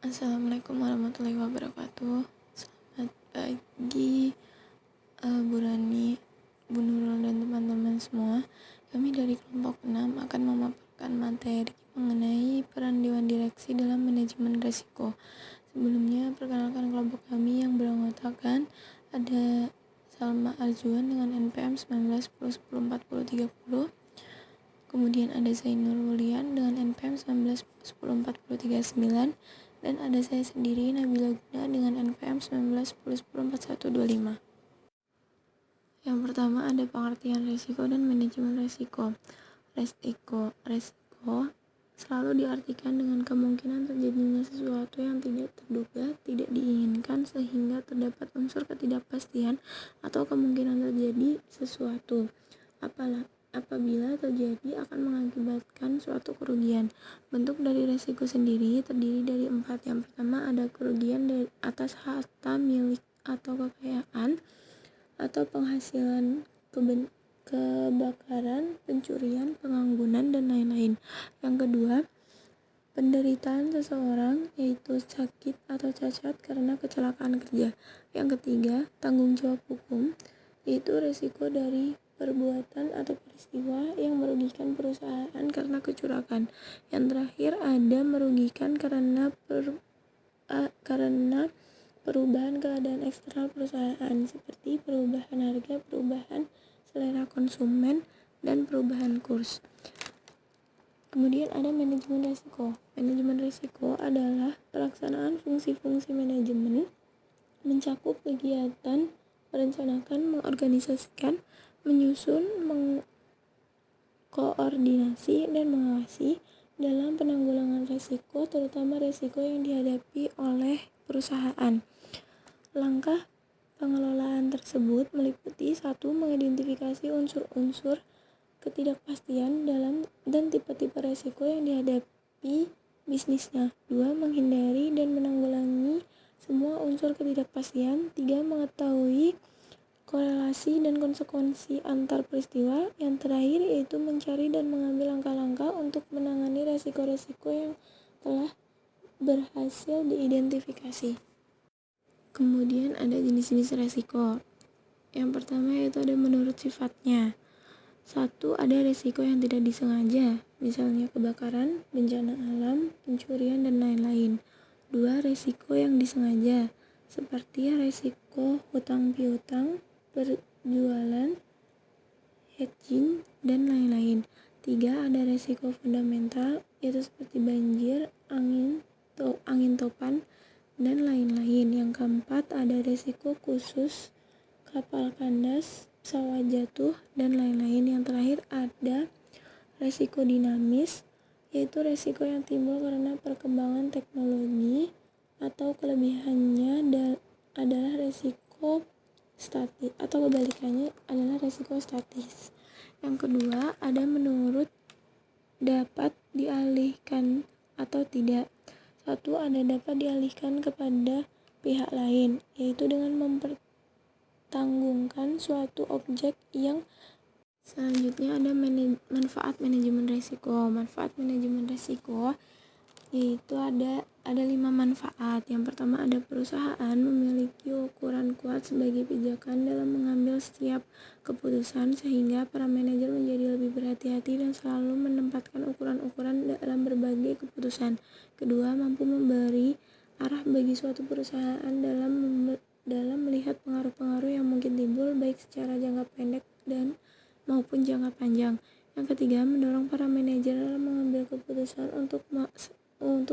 Assalamualaikum warahmatullahi wabarakatuh. Selamat pagi, Bu Rani, Bu Nurul, dan teman-teman semua. Kami dari kelompok 6 akan memaparkan materi mengenai peran Dewan Direksi dalam manajemen risiko. Sebelumnya, perkenalkan kelompok kami yang beranggotakan ada Salma Arzuan dengan NPM 19 10 10 40 30. Kemudian ada Zainur Wulian dengan NPM 19 10 40 39. Dan ada saya sendiri, Nabila Guna, dengan NPM 19 10 10 41 25. Yang pertama ada pengertian risiko dan manajemen risiko. Risiko selalu diartikan dengan kemungkinan terjadinya sesuatu yang tidak terduga, tidak diinginkan, sehingga terdapat unsur ketidakpastian atau kemungkinan terjadi sesuatu. Apabila terjadi akan mengakibatkan suatu kerugian. Bentuk dari risiko sendiri terdiri dari 4. Yang pertama ada kerugian dari atas harta milik atau kekayaan atau penghasilan, kebakaran, pencurian, pengangguran, dan lain-lain. Yang kedua, penderitaan seseorang, yaitu sakit atau cacat karena kecelakaan kerja. Yang ketiga, tanggung jawab hukum, yaitu risiko dari perbuatan atau peristiwa yang merugikan perusahaan karena kecurangan. Yang terakhir ada merugikan karena perubahan keadaan eksternal perusahaan seperti perubahan harga, perubahan selera konsumen, dan perubahan kurs. Kemudian ada manajemen risiko. Manajemen risiko adalah pelaksanaan fungsi-fungsi manajemen mencakup kegiatan merencanakan, mengorganisasikan, menyusun, mengkoordinasi, dan mengawasi dalam penanggulangan risiko, terutama risiko yang dihadapi oleh perusahaan. Langkah pengelolaan tersebut meliputi 1. Mengidentifikasi unsur-unsur ketidakpastian dan tipe-tipe risiko yang dihadapi bisnisnya. 2. Menghindari dan menanggulangi semua unsur ketidakpastian. 3. Mengetahui korelasi dan konsekuensi antar peristiwa. Yang terakhir yaitu mencari dan mengambil langkah-langkah untuk menangani risiko-risiko yang telah berhasil diidentifikasi. Kemudian ada jenis-jenis risiko. Yang pertama yaitu ada menurut sifatnya. 1. Ada risiko yang tidak disengaja, misalnya kebakaran, bencana alam, pencurian, dan lain-lain. 2. Risiko yang disengaja, seperti risiko hutang piutang, berjualan, hedging, dan lain-lain. 3. Ada risiko fundamental, yaitu seperti banjir, angin topan, dan lain-lain. Yang keempat ada risiko khusus, kapal kandas, pesawat jatuh, dan lain-lain. Yang terakhir ada risiko dinamis, yaitu risiko yang timbul karena perkembangan teknologi, atau kelebihannya adalah risiko statis, atau kebalikannya adalah risiko statis. Yang kedua ada menurut dapat dialihkan atau tidak. 1. Ada dapat dialihkan kepada pihak lain, yaitu dengan mempertanggungan suatu objek yang. Selanjutnya ada manfaat manajemen risiko. Manfaat manajemen risiko yaitu ada 5 manfaat. Yang pertama ada perusahaan memiliki ukuran kuat sebagai pijakan dalam mengambil setiap keputusan, sehingga para manajer menjadi lebih berhati-hati dan selalu menempatkan ukuran-ukuran dalam berbagai keputusan. Kedua, mampu memberi arah bagi suatu perusahaan dalam melihat pengaruh-pengaruh yang mungkin timbul baik secara jangka pendek dan maupun jangka panjang. Yang ketiga, mendorong para manajer dalam mengambil keputusan untuk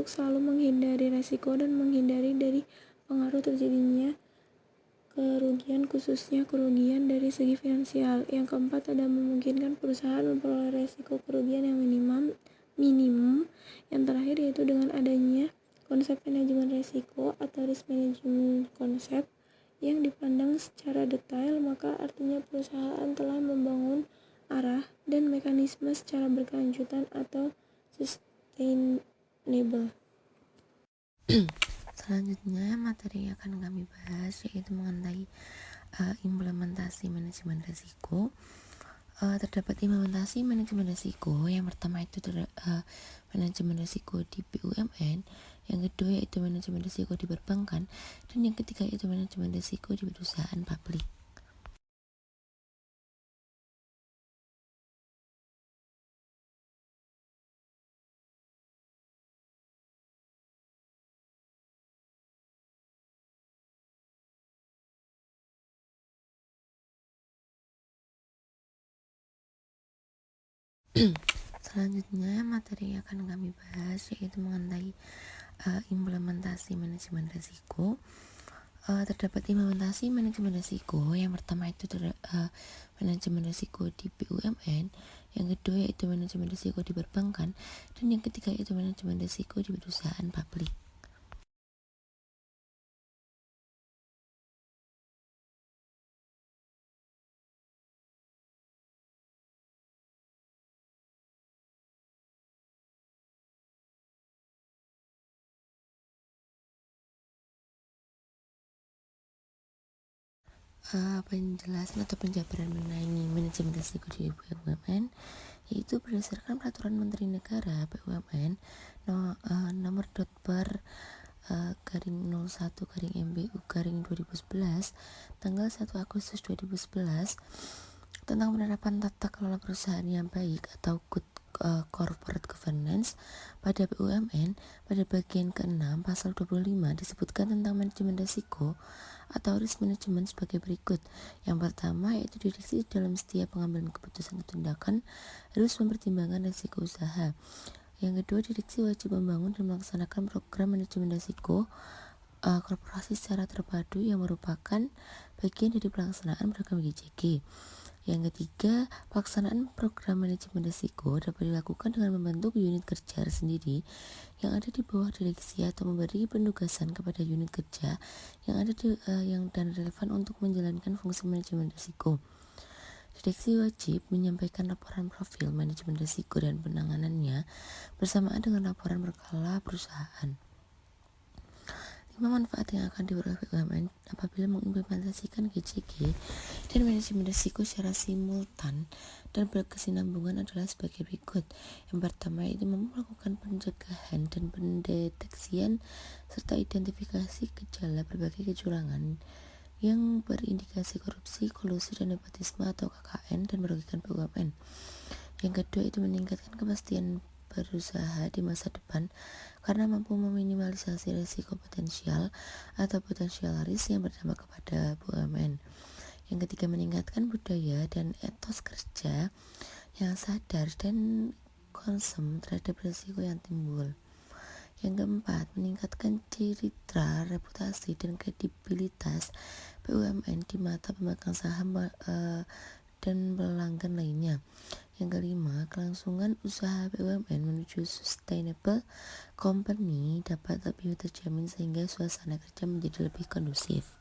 selalu menghindari risiko dan menghindari dari pengaruh terjadinya kerugian, khususnya kerugian dari segi finansial. Yang keempat ada memungkinkan perusahaan memperoleh risiko kerugian yang minimum. Yang terakhir yaitu dengan adanya konsep manajemen risiko atau risk management konsep yang dipandang secara detail, maka artinya perusahaan telah membangun arah dan mekanisme secara berkelanjutan atau sustainable. Selanjutnya materi yang akan kami bahas yaitu mengenai implementasi manajemen risiko. Terdapat implementasi manajemen risiko. Yang pertama itu manajemen risiko di BUMN, yang kedua yaitu manajemen risiko di perbankan, dan yang ketiga yaitu manajemen risiko di perusahaan publik. Selanjutnya materi yang akan kami bahas yaitu mengenai implementasi manajemen risiko. Terdapat implementasi manajemen risiko. Yang pertama itu manajemen risiko di BUMN, yang kedua yaitu manajemen risiko di perbankan, dan yang ketiga yaitu manajemen risiko di perusahaan publik. Penjelasan atau penjabaran mengenai manajemen risiko di BUMN yaitu berdasarkan peraturan Menteri Negara BUMN nomor bar garing 01 garing MBU garing 2011 tanggal 1 Agustus 2011 tentang penerapan tata kelola perusahaan yang baik atau good corporate governance pada BUMN. Pada bagian ke-6 pasal 25 disebutkan tentang manajemen risiko atau risk management sebagai berikut. Yang pertama yaitu direksi dalam setiap pengambilan keputusan atau tindakan harus mempertimbangkan risiko usaha. Yang kedua, direksi wajib membangun dan melaksanakan program manajemen risiko korporasi secara terpadu yang merupakan bagian dari pelaksanaan program GCG. Yang ketiga, pelaksanaan program manajemen risiko dapat dilakukan dengan membentuk unit kerja sendiri yang ada di bawah direksi atau memberi penugasan kepada unit kerja yang ada yang dan relevan untuk menjalankan fungsi manajemen risiko. Direksi wajib menyampaikan laporan profil manajemen risiko dan penanganannya bersamaan dengan laporan berkala perusahaan. 5 manfaat yang akan diperoleh BUMN apabila mengimplementasikan GCG dan manajemen risiko secara simultan dan berkesinambungan adalah sebagai berikut. Yang pertama yaitu melakukan pencegahan dan pendeteksian serta identifikasi gejala berbagai kecurangan yang berindikasi korupsi, kolusi, dan nepotisme atau KKN dan merugikan BUMN. Yang kedua itu meningkatkan kepastian berusaha di masa depan karena mampu meminimalisasi risiko potensial atau potensialis yang berdampak kepada BUMN. Yang ketiga, meningkatkan budaya dan etos kerja yang sadar dan konsum terhadap risiko yang timbul. Yang keempat, meningkatkan citra, reputasi, dan kredibilitas BUMN di mata pemegang saham dan pelanggan lainnya. Yang kelima, kelangsungan usaha BUMN menuju sustainable company dapat lebih terjamin sehingga suasana kerja menjadi lebih kondusif.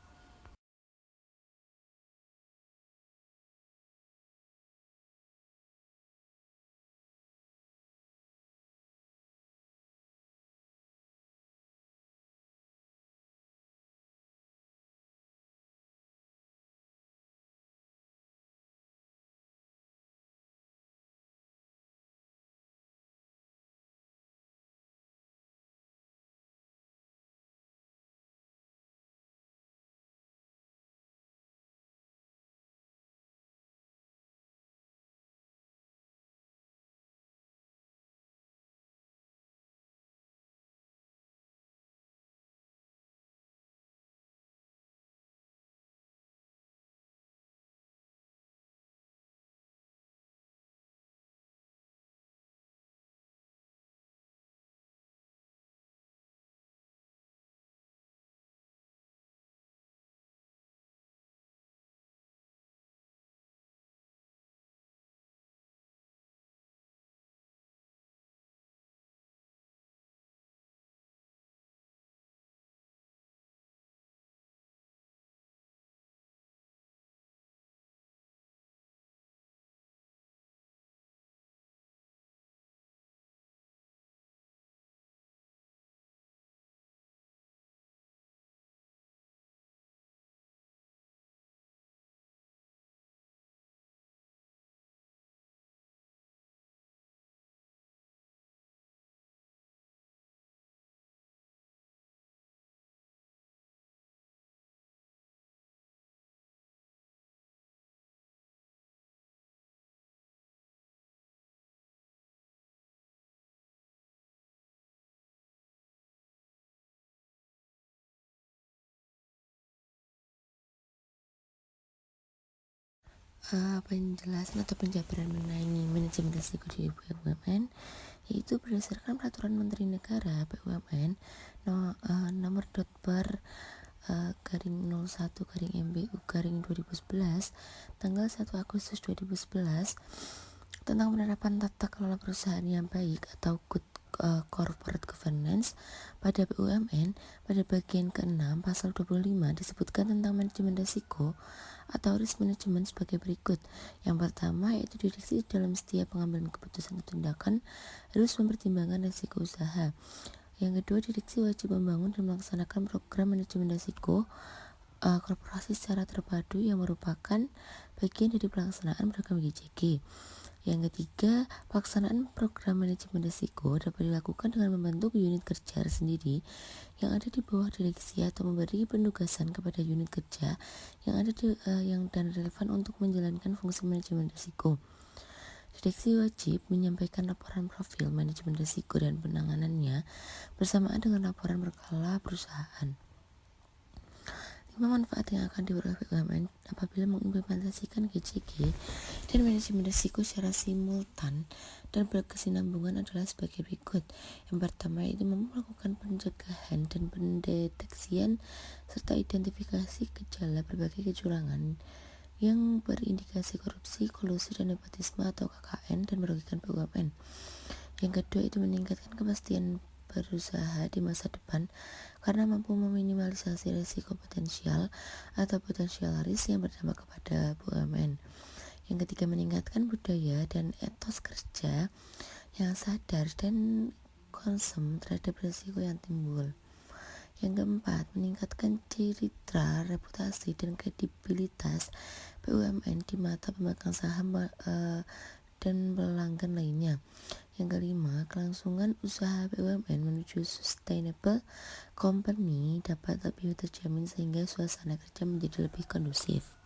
penjelasan atau penjabaran mengenai manajemen risiko di BUMN, yaitu berdasarkan Peraturan Menteri Negara BUMN nomor /per garing 01 garing MBU garing 2011 tanggal 1 Agustus 2011 tentang penerapan tata kelola perusahaan yang baik atau good corporate governance pada BUMN. Pada bagian ke-6 pasal 25 disebutkan tentang manajemen risiko atau risk management sebagai berikut. Yang pertama yaitu direksi dalam setiap pengambilan keputusan atau tindakan harus mempertimbangkan risiko usaha. Yang kedua, direksi wajib membangun dan melaksanakan program manajemen risiko korporasi secara terpadu yang merupakan bagian dari pelaksanaan program GCG. Yang ketiga, pelaksanaan program manajemen risiko dapat dilakukan dengan membentuk unit kerja sendiri yang ada di bawah direksi atau memberi penugasan kepada unit kerja yang ada dan relevan untuk menjalankan fungsi manajemen risiko. Direksi wajib menyampaikan laporan profil manajemen risiko dan penanganannya bersamaan dengan laporan berkala perusahaan. 5 manfaat yang akan diperoleh BUMN apabila mengimplementasikan GCG dan manajemen risiko secara simultan dan berkesinambungan adalah sebagai berikut. Yang pertama yaitu melakukan pencegahan dan pendeteksian serta identifikasi gejala berbagai kecurangan yang berindikasi korupsi, kolusi, dan nepotisme atau KKN dan merugikan BUMN. Yang kedua itu meningkatkan kepastian berusaha di masa depan karena mampu meminimalisasi risiko potensial atau potensial risk yang berdampak kepada BUMN. Yang ketiga meningkatkan budaya dan etos kerja yang sadar dan konsum terhadap risiko yang timbul. Yang keempat, meningkatkan citra, reputasi, dan kredibilitas BUMN di mata pemegang saham dan pelanggan lainnya. Yang kelima, kelangsungan usaha BUMN menuju sustainable company dapat lebih terjamin sehingga suasana kerja menjadi lebih kondusif.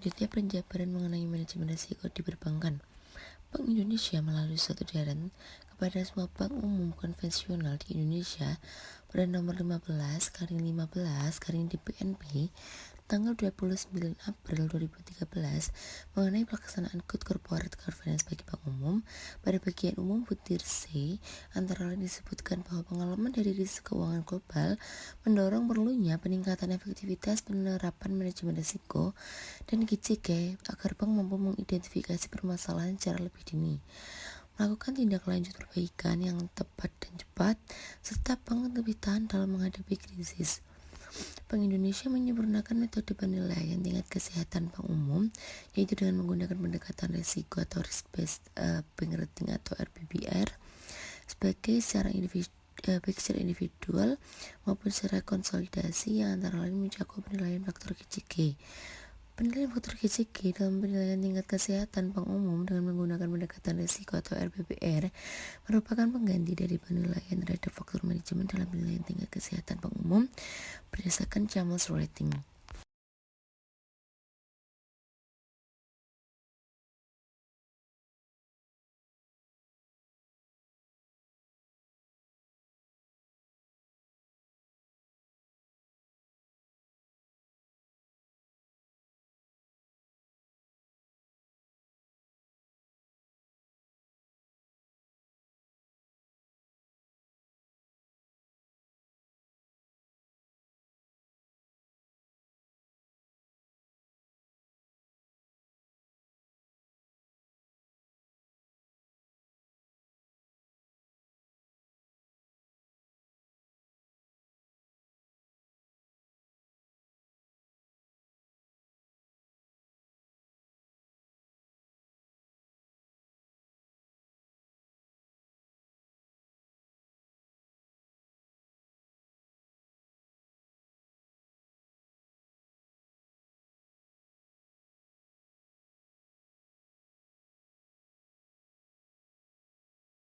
Selanjutnya, penjabaran mengenai manajemen risiko di perbankan. Bank Indonesia melalui suatu edaran kepada semua bank umum konvensional di Indonesia pada nomor 15/15/DPNP tanggal 29 April 2013 mengenai pelaksanaan Good Corporate Governance bagi bank umum. Pada bagian umum butir C antara lain disebutkan bahwa pengalaman dari risiko keuangan global mendorong perlunya peningkatan efektivitas penerapan manajemen risiko dan GCG agar bank mampu mengidentifikasi permasalahan secara lebih dini, melakukan tindak lanjut perbaikan yang tepat dan cepat, serta bank lebih tahan dalam menghadapi krisis. Bank Indonesia menyempurnakan metode penilaian tingkat kesehatan bank umum, yaitu dengan menggunakan pendekatan risiko atau risk-based bank rating atau RBBR, baik secara individual maupun secara konsolidasi yang antara lain mencakup penilaian faktor GCG. Penilaian faktor GCG dalam penilaian tingkat kesehatan bank umum dengan menggunakan pendekatan risiko atau RBBR merupakan pengganti dari penilaian terhadap faktor manajemen dalam penilaian tingkat kesehatan bank umum berdasarkan Chambers Rating.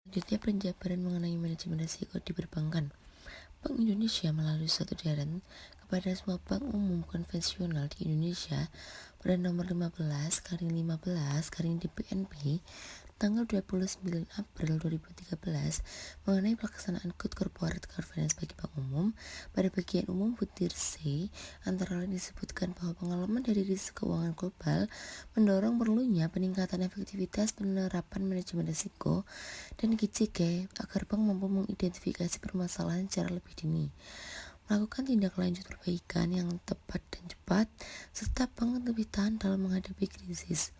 Selanjutnya, penjabaran mengenai manajemen risiko di perbankan. Bank Indonesia melalui suatu edaran kepada semua bank umum konvensional di Indonesia pada nomor 15/15/DPNP tanggal 29 April 2013 mengenai pelaksanaan Good Corporate Governance bagi bank umum. Pada bagian umum butir C antara lain disebutkan bahwa pengalaman dari risiko keuangan global mendorong perlunya peningkatan efektivitas penerapan manajemen risiko dan GCG agar bank mampu mengidentifikasi permasalahan secara lebih dini, melakukan tindak lanjut perbaikan yang tepat dan cepat, serta bank lebih tahan dalam menghadapi krisis.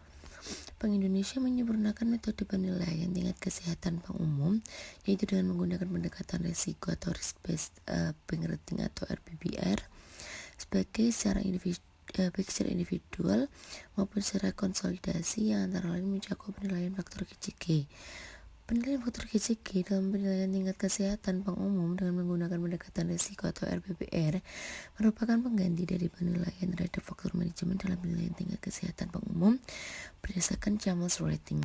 Bank Indonesia menyempurnakan metode penilaian tingkat kesehatan bank umum, yaitu dengan menggunakan pendekatan risiko atau risk-based bank rating atau RBBR, baik secara individual maupun secara konsolidasi yang antara lain mencakup penilaian faktor GCG. Penilaian faktor GCG dalam penilaian tingkat kesehatan bank umum dengan menggunakan pendekatan risiko atau RBBR merupakan pengganti dari penilaian terhadap faktor manajemen dalam penilaian tingkat kesehatan bank umum berdasarkan Chambers Rating.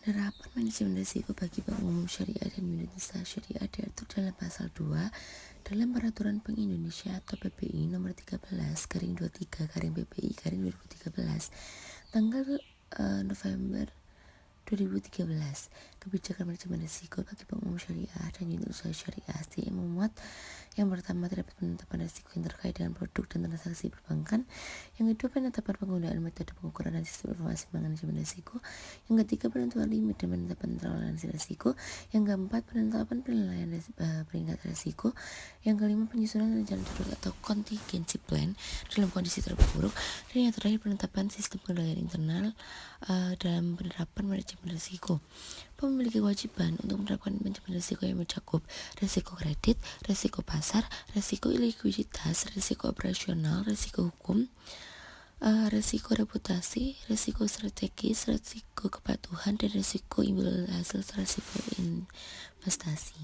Penerapan manajemen risiko bagi bank umum syariah dan unit usaha syariah diatur dalam pasal 2 dalam Peraturan Bank Indonesia atau PBI nomor 13/23/PBI/2013 tanggal November 2013. Kebijakan manajemen risiko bagi bank umum syariah dan unit usaha syariah yang memuat yang pertama terdapat penetapan risiko yang terkait dengan produk dan transaksi perbankan, yang kedua penetapan penggunaan metode pengukuran dan sistem informasi manajemen risiko, yang ketiga penentuan limit dan penetapan toleransi risiko, yang keempat penetapan penilaian peringkat risiko, yang kelima penyusunan rencana darurat atau contingency plan dalam kondisi terburuk, dan yang terakhir penetapan sistem pengendalian internal dalam penerapan manajemen risiko. Bank memiliki kewajiban untuk menerapkan manajemen risiko yang mencakup risiko kredit, risiko pasar, risiko likuiditas, risiko operasional, risiko hukum, resiko reputasi, resiko strategis, resiko kepatuhan, dan resiko imbal hasil resiko investasi.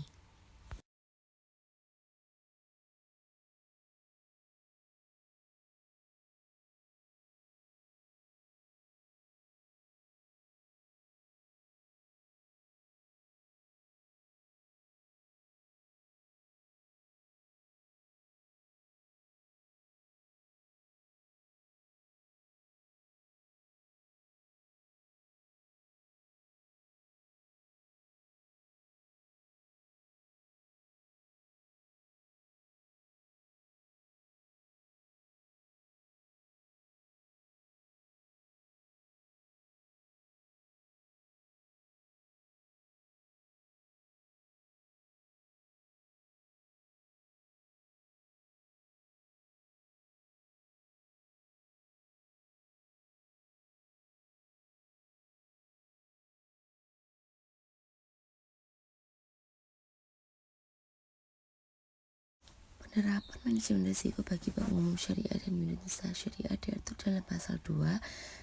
Penerapan manajemen risiko bagi bank umum syariah dan unit usaha syariah diatur dalam pasal 2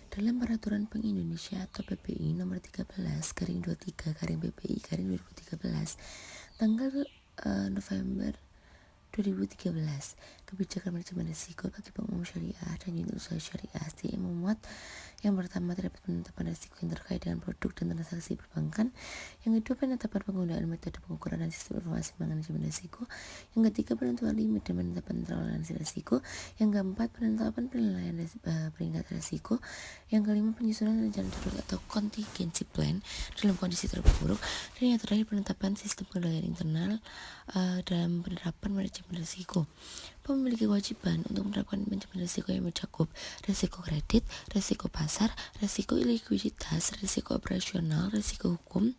dalam Peraturan Bank Indonesia atau PBI nomor 13/23/PBI/2013 tanggal November 2013. Kebijakan manajemen risiko bagi bank umum syariah dan unit usaha syariah yang memuat yang pertama terdapat penetapan risiko yang terkait dengan produk dan transaksi perbankan, yang kedua penetapan penggunaan metode pengukuran dan sistem informasi manajemen risiko, yang ketiga penentuan limit dan penetapan toleransi risiko, yang keempat penetapan penilaian peringkat risiko, yang kelima penyusunan rencana darurat atau contingency plan dalam kondisi terburuk, dan yang terakhir penetapan sistem pengendalian internal dalam penerapan manajemen risiko. Memiliki kewajiban untuk menerapkan manajemen risiko yang mencakup risiko kredit, risiko pasar, risiko likuiditas, risiko operasional, risiko hukum,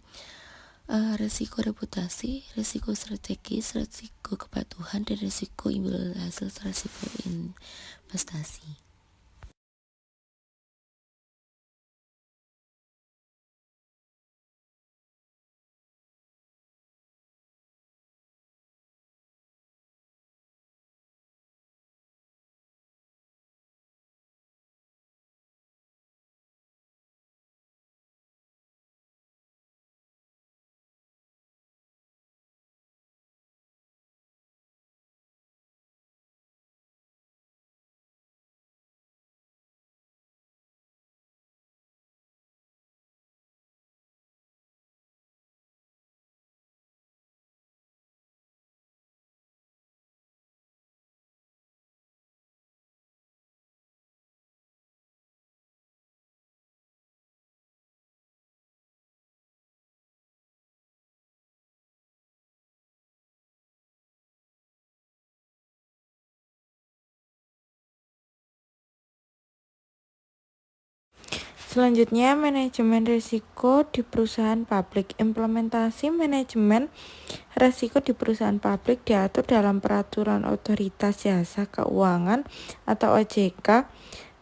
risiko reputasi, risiko strategis, risiko kepatuhan, dan risiko imbal hasil resiko investasi. Selanjutnya, manajemen risiko di perusahaan publik. Implementasi manajemen risiko di perusahaan publik diatur dalam Peraturan Otoritas Jasa Keuangan atau OJK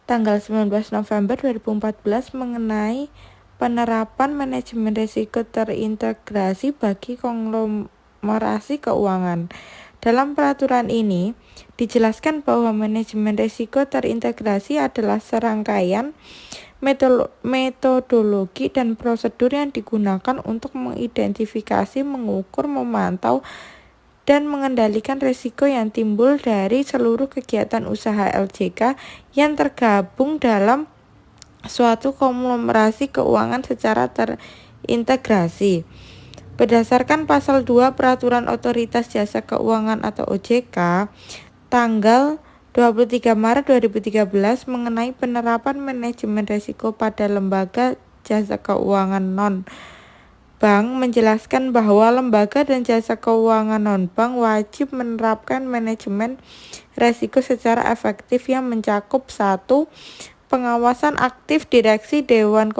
tanggal 19 November 2014 mengenai penerapan manajemen risiko terintegrasi bagi konglomerasi keuangan. Dalam peraturan ini, dijelaskan bahwa manajemen risiko terintegrasi adalah serangkaian metodologi dan prosedur yang digunakan untuk mengidentifikasi, mengukur, memantau, dan mengendalikan risiko yang timbul dari seluruh kegiatan usaha LJK yang tergabung dalam suatu konglomerasi keuangan secara terintegrasi. Berdasarkan pasal 2 Peraturan Otoritas Jasa Keuangan atau OJK tanggal 23 Maret 2013 mengenai penerapan manajemen risiko pada lembaga jasa keuangan non-bank menjelaskan bahwa lembaga dan jasa keuangan non-bank wajib menerapkan manajemen risiko secara efektif yang mencakup 1. Pengawasan aktif direksi dewan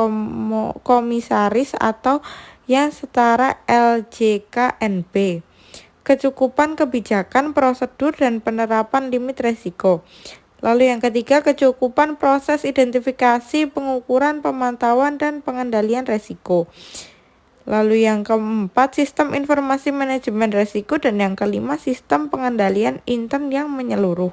komisaris atau yang setara LJKNB. Kecukupan kebijakan, prosedur, dan penerapan limit risiko. Lalu yang ketiga, kecukupan proses identifikasi, pengukuran, pemantauan, dan pengendalian risiko. Lalu yang keempat, sistem informasi manajemen risiko, dan yang kelima, sistem pengendalian intern yang menyeluruh.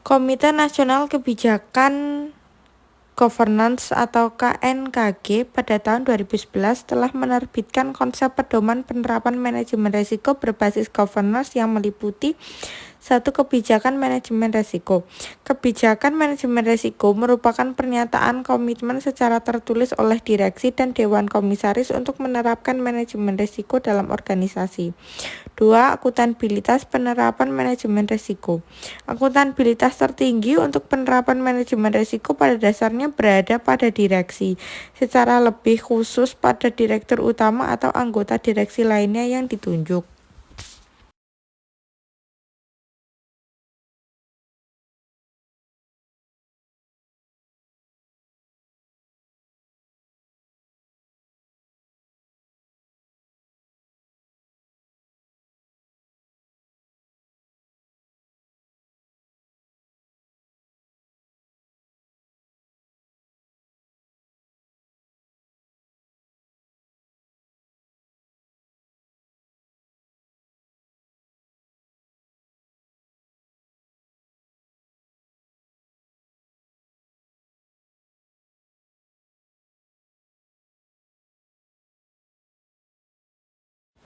Komite Nasional Kebijakan Governance atau KNKG pada tahun 2011 telah menerbitkan konsep pedoman penerapan manajemen risiko berbasis governance yang meliputi satu kebijakan manajemen risiko. Kebijakan manajemen risiko merupakan pernyataan komitmen secara tertulis oleh direksi dan dewan komisaris untuk menerapkan manajemen risiko dalam organisasi. 2. Akuntabilitas penerapan manajemen risiko. Akuntabilitas tertinggi untuk penerapan manajemen risiko pada dasarnya berada pada direksi, secara lebih khusus pada direktur utama atau anggota direksi lainnya yang ditunjuk.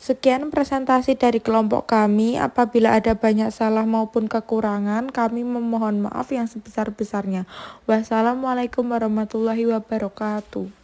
Sekian presentasi dari kelompok kami. Apabila ada banyak salah maupun kekurangan, kami memohon maaf yang sebesar-besarnya. Wassalamualaikum warahmatullahi wabarakatuh.